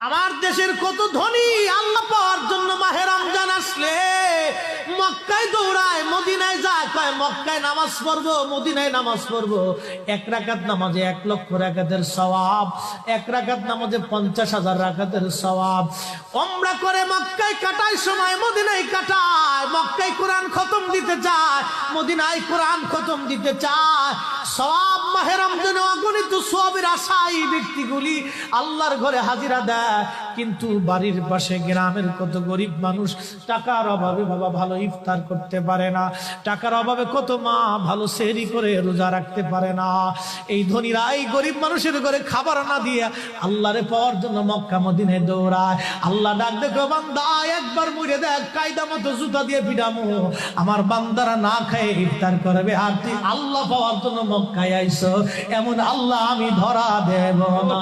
আমার দেশের কত ধনী আল্লাহ পাওয়ার জন্য মাহে রমজান আসলে মক্কায় দৌড়ায়, মদিনায় যায়, কয় মক্কায় নামাজ পড়বো, মদিনায় নামাজ পড়বো। এক রাকাত নামাজে 1 লক্ষ রাকাতের সওয়াব, এক রাকাত নামাজে 50,000 রাকাতের সওয়াব। উমরা করে মক্কায় কাটায় সময় মদিনায় কাটায়, মক্কায় কোরআন খতম দিতে চায়, মদিনায় কোরআন খতম দিতে চায়। সওয়াব মাহে রমজানে অগণিত সওয়াবের আশায় ব্যক্তিগুলি আল্লাহর ঘরে হাজিরা দেয়, কিন্তু বাড়ির পাশে গ্রামের কত গরিব মানুষ টাকার অভাবে বাবা ভালো ইফতার করতে পারে না, টাকার অভাবে কত মা ভালো সেহরি করে রোজা রাখতে পারে না। এই ধনীরা এই গরিব মানুষের ঘরে খাবার না দিয়ে আল্লাহরে পাওয়ার জন্য মক্কা মদিনায় দৌড়ায়। আল্লাহ ডাক দেখো, বান্দা একবার মুড়ে দেখ, কায়দা মতো জুতা দিয়ে পিটামো, আমার বান্দারা না খায় ইফতার করবে, আর তুই আল্লাহ পাওয়ার জন্য মক্কায় আইছো, এমন আল্লাহ আমি ধরা দেব না।